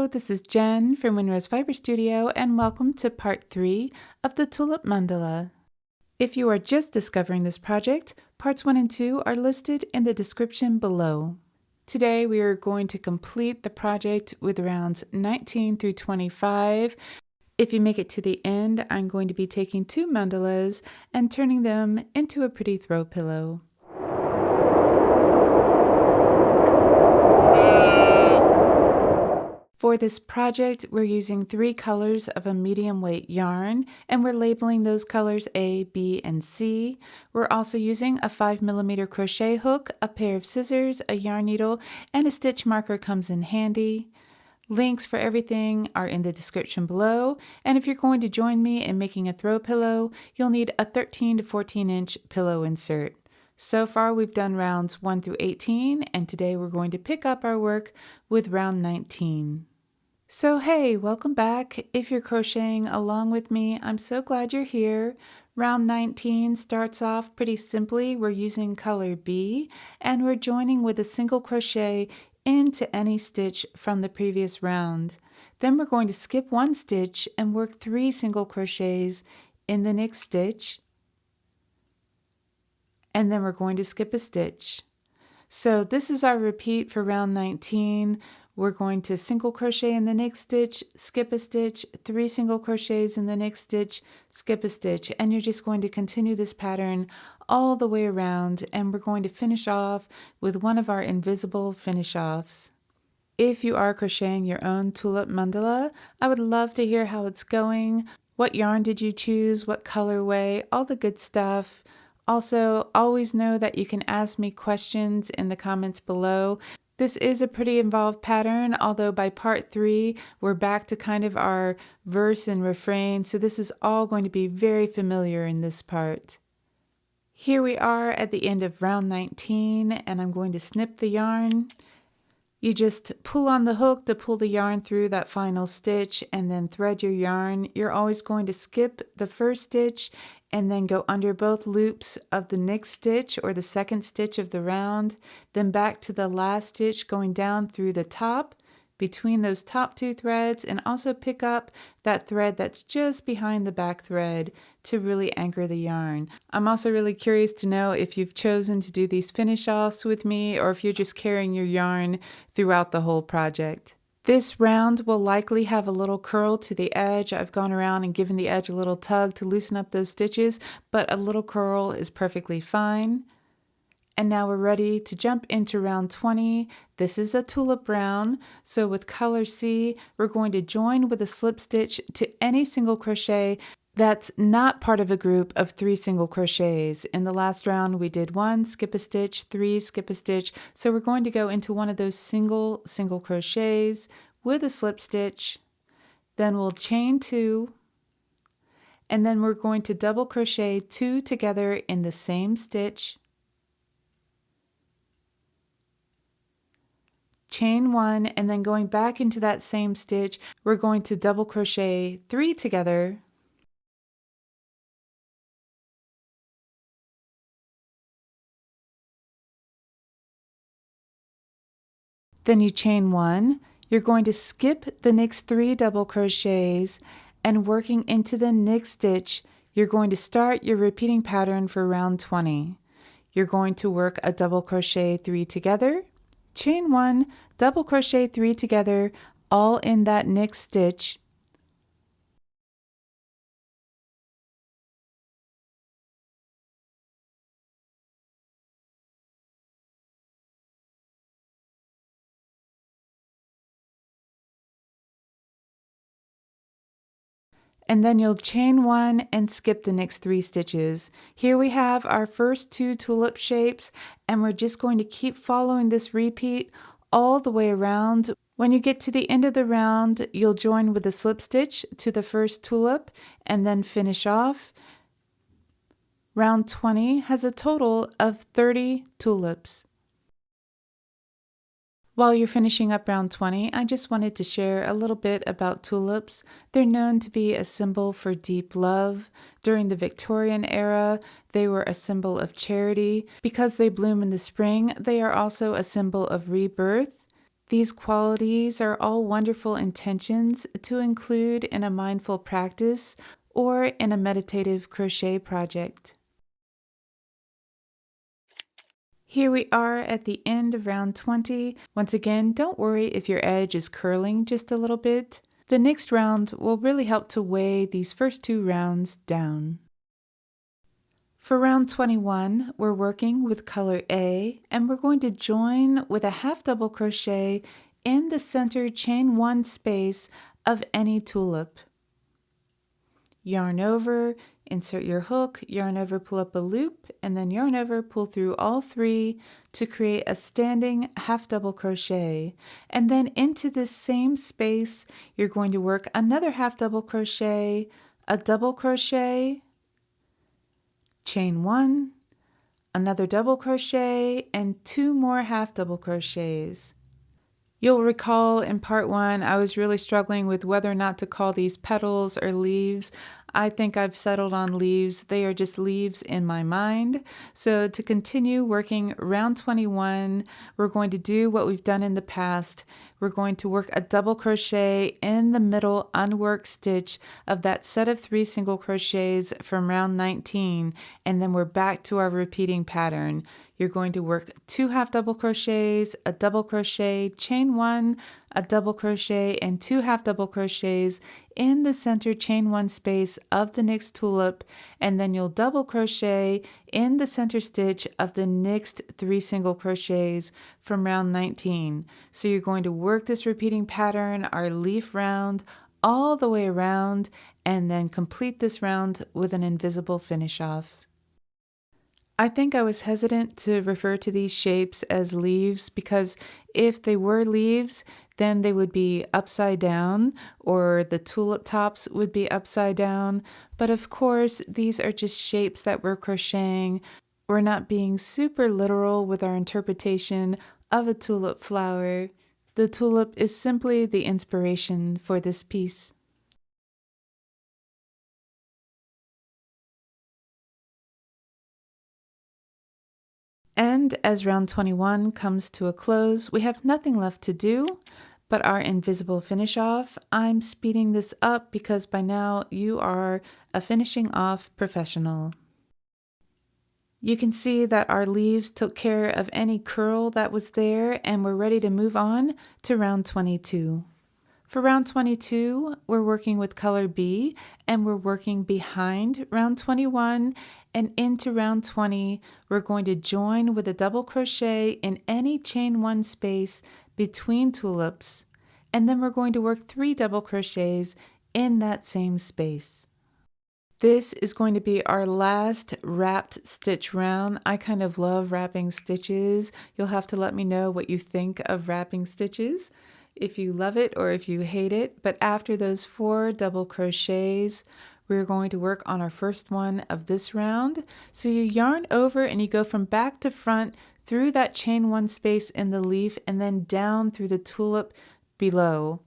Hello, this is Jen from Windrose Fiber Studio and welcome to part 3 of the Tulip Mandala. If you are just discovering this project, parts 1 and 2 are listed in the description below. Today we are going to complete the project with rounds 19 through 25. If you make it to the end, I'm going to be taking 2 mandalas and turning them into a pretty throw pillow. For this project, we're using 3 colors of a medium weight yarn, and we're labeling those colors A, B, and C. We're also using a 5mm crochet hook, a pair of scissors, a yarn needle, and a stitch marker comes in handy. Links for everything are in the description below, and if you're going to join me in making a throw pillow, you'll need a 13 to 14 inch pillow insert. So far we've done rounds 1 through 18, and today we're going to pick up our work with round 19. So hey, welcome back. If you're crocheting along with me, I'm so glad you're here. Round 19 starts off pretty simply. We're using color B and we're joining with a single crochet into any stitch from the previous round. Then we're going to skip 1 stitch and work 3 single crochets in the next stitch. And then we're going to skip a stitch. So this is our repeat for round 19. We're going to single crochet in the next stitch, skip a stitch, 3 single crochets in the next stitch, skip a stitch, and you're just going to continue this pattern all the way around, and we're going to finish off with one of our invisible finish offs. If you are crocheting your own tulip mandala, I would love to hear how it's going. What yarn did you choose? What colorway? All the good stuff. Also, always know that you can ask me questions in the comments below. This is a pretty involved pattern, although by part 3, we're back to kind of our verse and refrain, so this is all going to be very familiar in this part. Here we are at the end of round 19, and I'm going to snip the yarn. You just pull on the hook to pull the yarn through that final stitch and then thread your yarn. You're always going to skip the first stitch and then go under both loops of the next stitch or the second stitch of the round, then back to the last stitch going down through the top between those top 2 threads, and also pick up that thread that's just behind the back thread to really anchor the yarn. I'm also really curious to know if you've chosen to do these finish offs with me or if you're just carrying your yarn throughout the whole project. This round will likely have a little curl to the edge. I've gone around and given the edge a little tug to loosen up those stitches, but a little curl is perfectly fine. And now we're ready to jump into round 20. This is a tulip round, so with color C, we're going to join with a slip stitch to any single crochet that's not part of a group of 3 single crochets. In the last round, we did 1, skip a stitch, 3, skip a stitch. So we're going to go into one of those single crochets with a slip stitch. Then we'll chain 2, and then we're going to double crochet 2 together in the same stitch. Chain 1, and then going back into that same stitch, we're going to double crochet 3 together. Then you chain 1, you're going to skip the next 3 double crochets, and working into the next stitch, you're going to start your repeating pattern for round 20. You're going to work a double crochet 3 together, chain 1, double crochet 3 together, all in that next stitch. And then you'll chain 1 and skip the next 3 stitches. Here we have our first 2 tulip shapes, and we're just going to keep following this repeat all the way around. When you get to the end of the round, you'll join with a slip stitch to the first tulip and then finish off. Round 20 has a total of 30 tulips. While you're finishing up round 20, I just wanted to share a little bit about tulips. They're known to be a symbol for deep love. During the Victorian era, they were a symbol of charity. Because they bloom in the spring, they are also a symbol of rebirth. These qualities are all wonderful intentions to include in a mindful practice or in a meditative crochet project. Here we are at the end of round 20. Once again, don't worry if your edge is curling just a little bit. The next round will really help to weigh these first 2 rounds down. For round 21, we're working with color A, and we're going to join with a half double crochet in the center chain 1 space of any tulip. Yarn over, insert your hook, yarn over, pull up a loop, and then yarn over, pull through all 3 to create a standing half double crochet. And then into this same space, you're going to work another half double crochet, a double crochet, chain 1, another double crochet, and 2 more half double crochets. You'll recall in part 1, I was really struggling with whether or not to call these petals or leaves. I think I've settled on leaves. They are just leaves in my mind. So to continue working round 21, we're going to do what we've done in the past. We're going to work a double crochet in the middle unworked stitch of that set of 3 single crochets from round 19, and then we're back to our repeating pattern. You're going to work 2 half double crochets, a double crochet, chain 1, a double crochet, and 2 half double crochets in the center chain 1 space of the next tulip, and then you'll double crochet in the center stitch of the next 3 single crochets from round 19. So you're going to work this repeating pattern, our leaf round, all the way around, and then complete this round with an invisible finish off. I think I was hesitant to refer to these shapes as leaves because if they were leaves, then they would be upside down or the tulip tops would be upside down. But of course, these are just shapes that we're crocheting. We're not being super literal with our interpretation of a tulip flower. The tulip is simply the inspiration for this piece. And as round 21 comes to a close, we have nothing left to do but our invisible finish off. I'm speeding this up because by now you are a finishing off professional. You can see that our leaves took care of any curl that was there, and we're ready to move on to round 22. For round 22, we're working with color B, and we're working behind round 21, and into round 20, we're going to join with a double crochet in any chain 1 space between tulips, and then we're going to work 3 double crochets in that same space. This is going to be our last wrapped stitch round. I kind of love wrapping stitches. You'll have to let me know what you think of wrapping stitches, if you love it or if you hate it. But after those 4 double crochets, we're going to work on our first one of this round. So you yarn over and you go from back to front through that chain 1 space in the leaf and then down through the tulip below.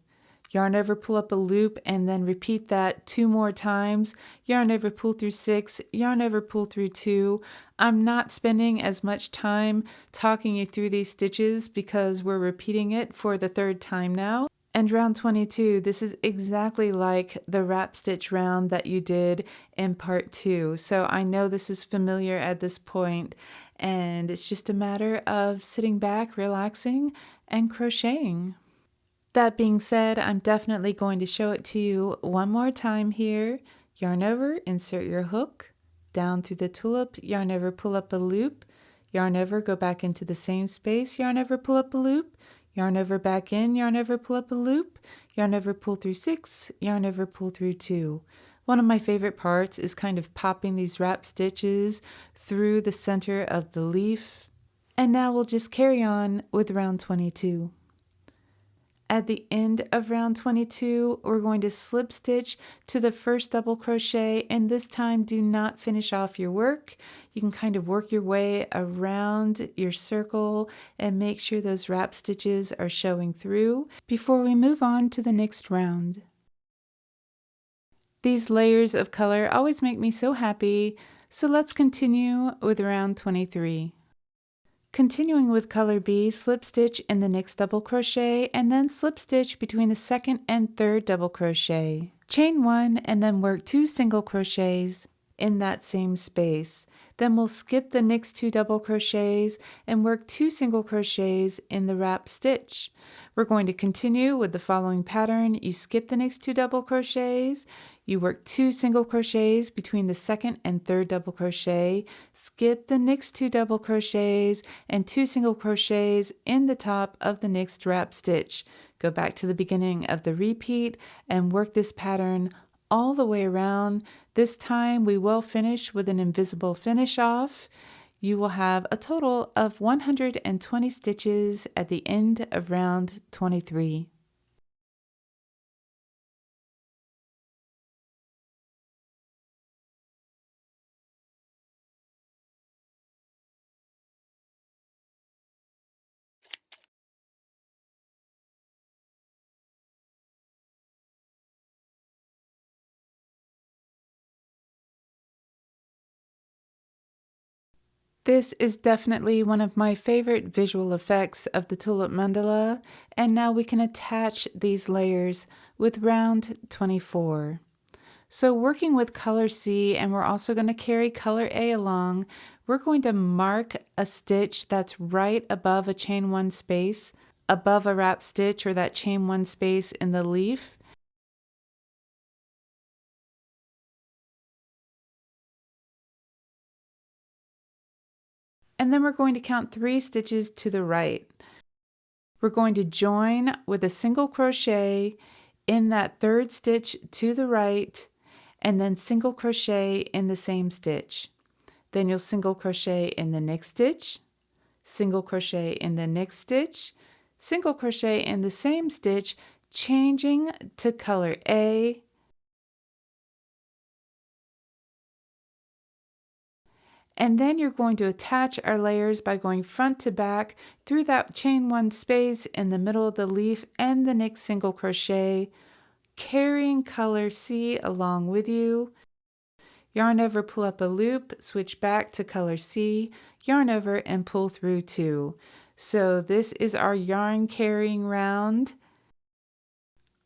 Yarn over, pull up a loop, and then repeat that 2 more times. Yarn over, pull through 6, yarn over, pull through 2. I'm not spending as much time talking you through these stitches because we're repeating it for the 3rd time now. And round 22, this is exactly like the wrap stitch round that you did in part 2. So I know this is familiar at this point, and it's just a matter of sitting back, relaxing, and crocheting. That being said, I'm definitely going to show it to you one more time here. Yarn over, insert your hook, down through the tulip, yarn over, pull up a loop, yarn over, go back into the same space, yarn over, pull up a loop, yarn over, back in, yarn over, pull up a loop, yarn over, pull through 6, yarn over, pull through 2. One of my favorite parts is kind of popping these wrap stitches through the center of the leaf. And now we'll just carry on with round 22. At the end of round 22, we're going to slip stitch to the first double crochet, and this time do not finish off your work. You can kind of work your way around your circle and make sure those wrap stitches are showing through before we move on to the next round. These layers of color always make me so happy, so let's continue with round 23. Continuing with color B, slip stitch in the next double crochet and then slip stitch between the second and third double crochet. Chain 1 and then work 2 single crochets in that same space. Then we'll skip the next 2 double crochets and work 2 single crochets in the wrap stitch. We're going to continue with the following pattern. You skip the next 2 double crochets, you work 2 single crochets between the second and third double crochet, skip the next 2 double crochets and 2 single crochets in the top of the next wrap stitch. Go back to the beginning of the repeat and work this pattern all the way around. This time we will finish with an invisible finish off. You will have a total of 120 stitches at the end of round 23. This is definitely one of my favorite visual effects of the Tulip Mandala, and now we can attach these layers with round 24. So working with color C, and we're also going to carry color A along, we're going to mark a stitch that's right above a chain 1 space, above a wrap stitch or that chain 1 space in the leaf. And then we're going to count 3 stitches to the right. We're going to join with a single crochet in that third stitch to the right, and then single crochet in the same stitch. Then you'll single crochet in the next stitch, single crochet in the next stitch, single crochet in the same stitch, changing to color A, and then you're going to attach our layers by going front to back through that chain 1 space in the middle of the leaf and the next single crochet, carrying color C along with you. Yarn over, pull up a loop, switch back to color C, yarn over and pull through 2. So this is our yarn carrying round.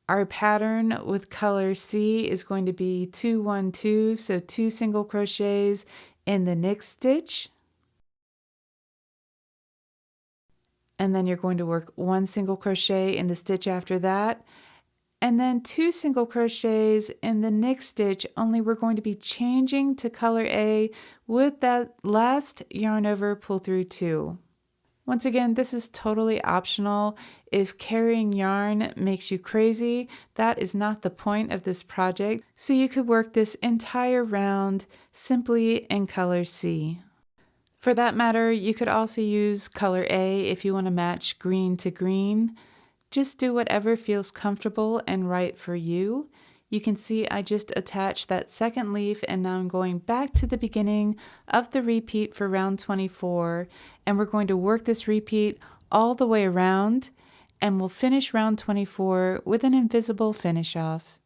Our pattern with color C is going to be 2, 1, 2, so 2 single crochets in the next stitch, and then you're going to work 1 single crochet in the stitch after that, and then 2 single crochets in the next stitch, only we're going to be changing to color A with that last yarn over, pull through 2. Once again, this is totally optional. If carrying yarn makes you crazy, that is not the point of this project. So you could work this entire round simply in color C. For that matter, you could also use color A if you want to match green to green. Just do whatever feels comfortable and right for you. You can see I just attached that second leaf, and now I'm going back to the beginning of the repeat for round 24, and we're going to work this repeat all the way around, and we'll finish round 24 with an invisible finish off.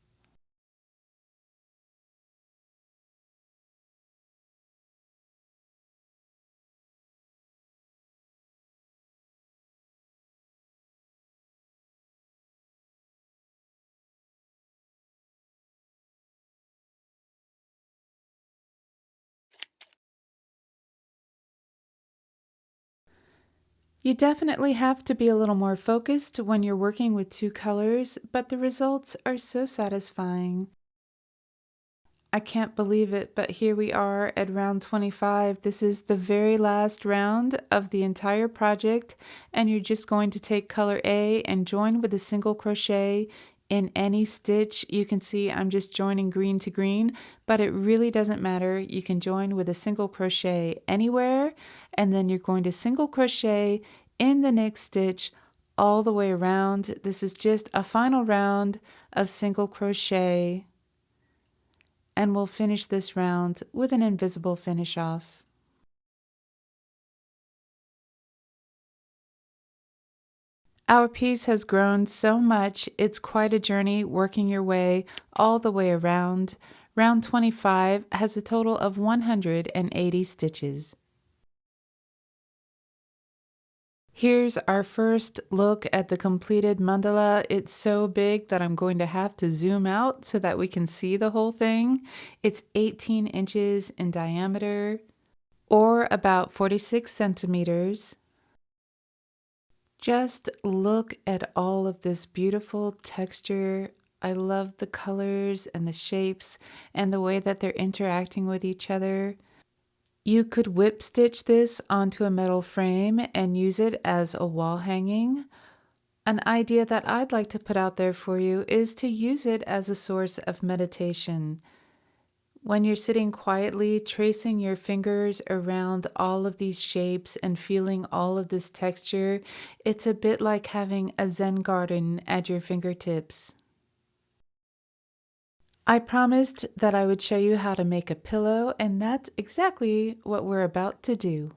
You definitely have to be a little more focused when you're working with 2 colors, but the results are so satisfying. I can't believe it, but here we are at round 25. This is the very last round of the entire project, and you're just going to take color A and join with a single crochet in any stitch. You can see I'm just joining green to green, but it really doesn't matter. You can join with a single crochet anywhere, and then you're going to single crochet in the next stitch all the way around. This is just a final round of single crochet, and we'll finish this round with an invisible finish off. Our piece has grown so much, it's quite a journey working your way all the way around. Round 25 has a total of 180 stitches. Here's our first look at the completed mandala. It's so big that I'm going to have to zoom out so that we can see the whole thing. It's 18 inches in diameter, or about 46 centimeters. Just look at all of this beautiful texture. I love the colors and the shapes and the way that they're interacting with each other. You could whip stitch this onto a metal frame and use it as a wall hanging. An idea that I'd like to put out there for you is to use it as a source of meditation. When you're sitting quietly, tracing your fingers around all of these shapes and feeling all of this texture, it's a bit like having a Zen garden at your fingertips. I promised that I would show you how to make a pillow, and that's exactly what we're about to do.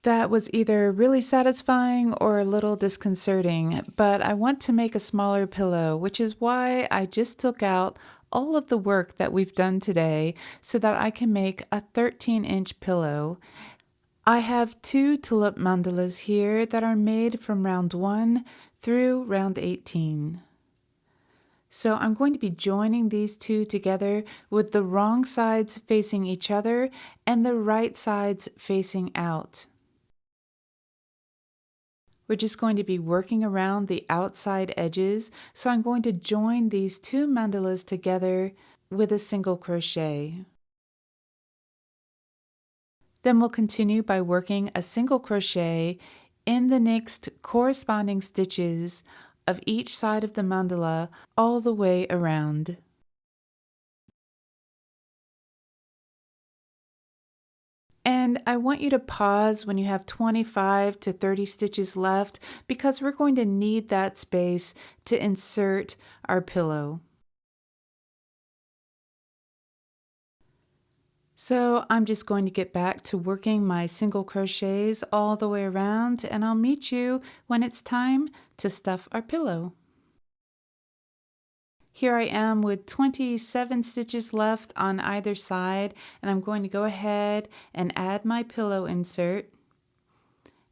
That was either really satisfying or a little disconcerting, but I want to make a smaller pillow, which is why I just took out all of the work that we've done today so that I can make a 13-inch pillow. I have 2 tulip mandalas here that are made from round 1 through round 18. So I'm going to be joining these two together with the wrong sides facing each other and the right sides facing out. We're just going to be working around the outside edges, so I'm going to join these 2 mandalas together with a single crochet. Then we'll continue by working a single crochet in the next corresponding stitches of each side of the mandala all the way around. And I want you to pause when you have 25 to 30 stitches left because we're going to need that space to insert our pillow. So I'm just going to get back to working my single crochets all the way around, and I'll meet you when it's time to stuff our pillow. Here I am with 27 stitches left on either side, and I'm going to go ahead and add my pillow insert.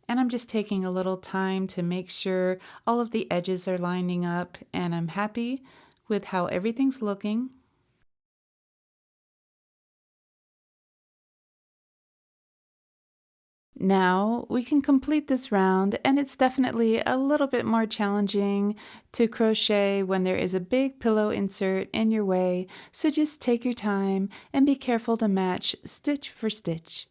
And I'm just taking a little time to make sure all of the edges are lining up, and I'm happy with how everything's looking. Now we can complete this round, and it's definitely a little bit more challenging to crochet when there is a big pillow insert in your way, so just take your time and be careful to match stitch for stitch.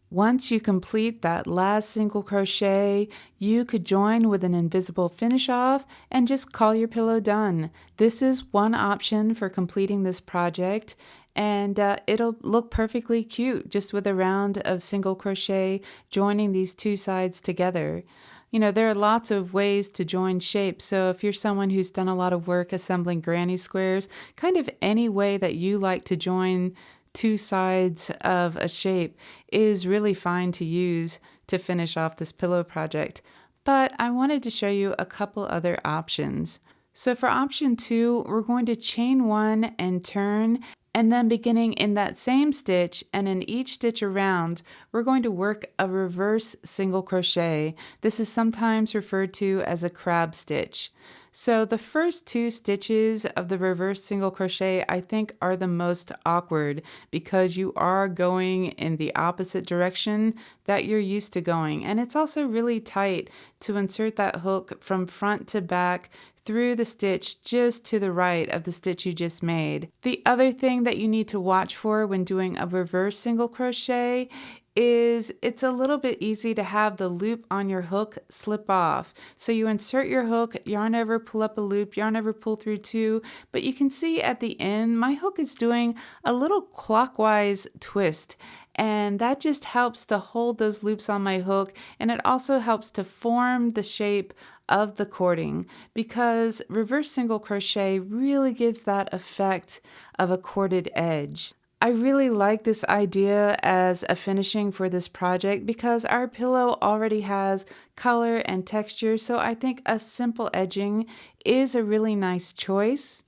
Once you complete that last single crochet, you could join with an invisible finish off and just call your pillow done. This is one option for completing this project, and it'll look perfectly cute just with a round of single crochet joining these 2 sides together. You know, there are lots of ways to join shapes, so if you're someone who's done a lot of work assembling granny squares, kind of any way that you like to join 2 sides of a shape is really fine to use to finish off this pillow project. But I wanted to show you a couple other options. So for option 2, we're going to chain 1 and turn, and then beginning in that same stitch and in each stitch around, we're going to work a reverse single crochet. This is sometimes referred to as a crab stitch. So the first 2 stitches of the reverse single crochet I think are the most awkward because you are going in the opposite direction that you're used to going. And it's also really tight to insert that hook from front to back through the stitch just to the right of the stitch you just made. The other thing that you need to watch for when doing a reverse single crochet is it's a little bit easy to have the loop on your hook slip off. So you insert your hook, yarn over, pull up a loop, yarn over, pull through two, but you can see at the end my hook is doing a little clockwise twist, and that just helps to hold those loops on my hook, and it also helps to form the shape of the cording, because reverse single crochet really gives that effect of a corded edge. I really like this idea as a finishing for this project because our pillow already has color and texture, so I think a simple edging is a really nice choice.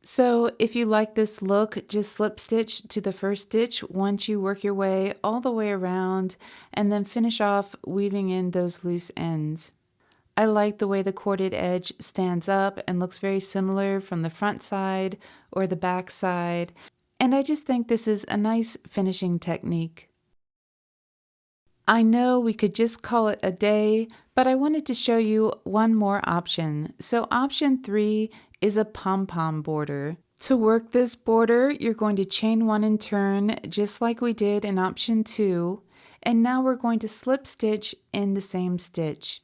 So if you like this look, just slip stitch to the first stitch once you work your way all the way around, and then finish off weaving in those loose ends. I like the way the corded edge stands up and looks very similar from the front side or the back side. And I just think this is a nice finishing technique. I know we could just call it a day, but I wanted to show you one more option. So option 3 is a pom-pom border. To work this border, you're going to chain 1 and turn just like we did in option 2. And now we're going to slip stitch in the same stitch.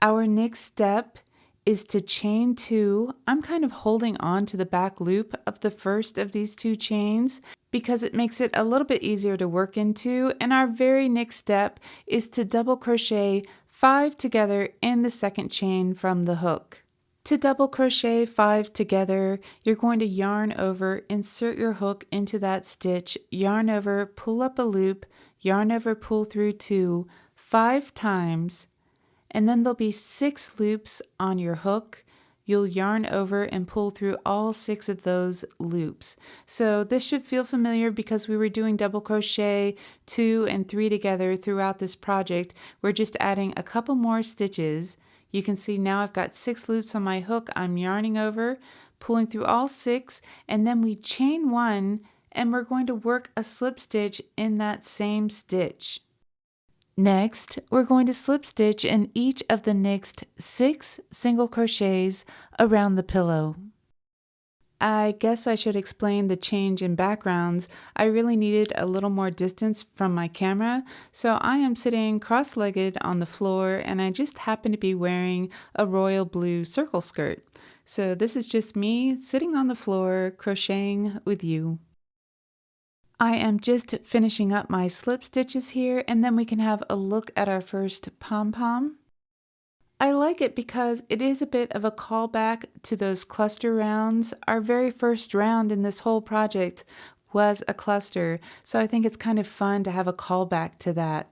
Our next step is to chain 2. I'm kind of holding on to the back loop of the first of these 2 chains because it makes it a little bit easier to work into, and our very next step is to double crochet 5 together in the second chain from the hook. To double crochet 5 together, you're going to yarn over, insert your hook into that stitch, yarn over, pull up a loop, yarn over, pull through 2, 5 times, and then there'll be 6 loops on your hook. You'll yarn over and pull through all 6 of those loops. So this should feel familiar because we were doing double crochet 2 and 3 together throughout this project. We're just adding a couple more stitches. You can see now I've got 6 loops on my hook. I'm yarning over, pulling through all 6, and then we chain 1, and we're going to work a slip stitch in that same stitch. Next, we're going to slip stitch in each of the next 6 single crochets around the pillow. I guess I should explain the change in backgrounds. I really needed a little more distance from my camera, so I am sitting cross-legged on the floor, and I just happen to be wearing a royal blue circle skirt. So this is just me sitting on the floor crocheting with you. I am just finishing up my slip stitches here, and then we can have a look at our first pom-pom. I like it because it is a bit of a callback to those cluster rounds. Our very first round in this whole project was a cluster, so I think it's kind of fun to have a callback to that.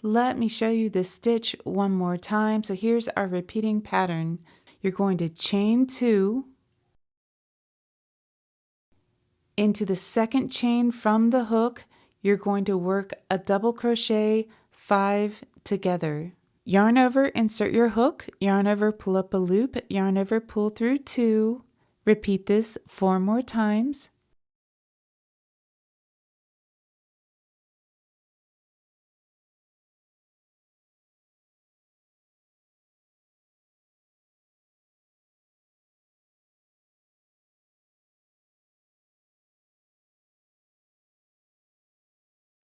Let me show you this stitch one more time. So here's our repeating pattern. You're going to chain 2, into the second chain from the hook, you're going to work a double crochet 5 together. Yarn over, insert your hook, yarn over, pull up a loop, yarn over, pull through 2. Repeat this 4 more times.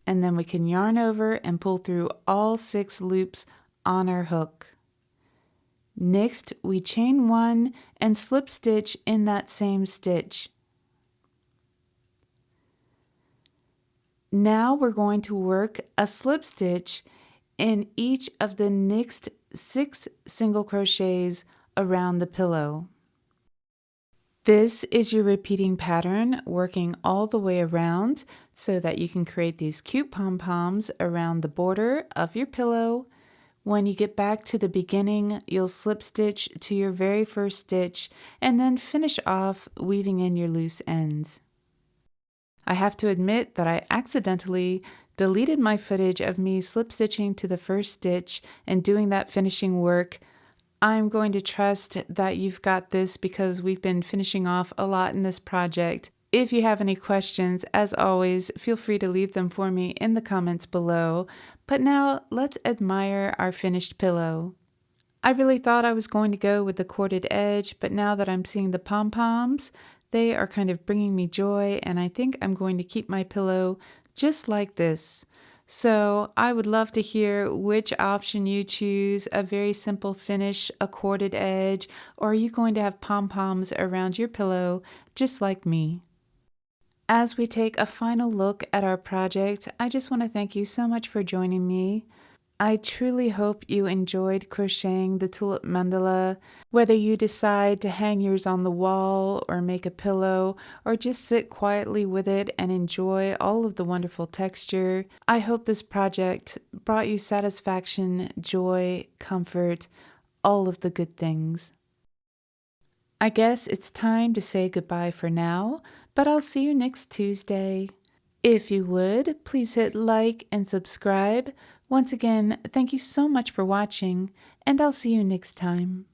And then we can yarn over and pull through all 6 loops on our hook. Next, we chain 1 and slip stitch in that same stitch. Now we're going to work a slip stitch in each of the next 6 single crochets around the pillow. This is your repeating pattern, working all the way around so that you can create these cute pom-poms around the border of your pillow. When you get back to the beginning, you'll slip stitch to your very first stitch and then finish off weaving in your loose ends. I have to admit that I accidentally deleted my footage of me slip stitching to the first stitch and doing that finishing work. I'm going to trust that you've got this because we've been finishing off a lot in this project. If you have any questions, as always, feel free to leave them for me in the comments below. But now let's admire our finished pillow. I really thought I was going to go with the corded edge, but now that I'm seeing the pom-poms, they are kind of bringing me joy, and I think I'm going to keep my pillow just like this. So I would love to hear which option you choose, a very simple finish, a corded edge, or are you going to have pom-poms around your pillow just like me? As we take a final look at our project, I just want to thank you so much for joining me. I truly hope you enjoyed crocheting the Tulip Mandala. Whether you decide to hang yours on the wall or make a pillow or just sit quietly with it and enjoy all of the wonderful texture, I hope this project brought you satisfaction, joy, comfort, all of the good things. I guess it's time to say goodbye for now, but I'll see you next Tuesday. If you would, please hit like and subscribe. Once again, thank you so much for watching, and I'll see you next time.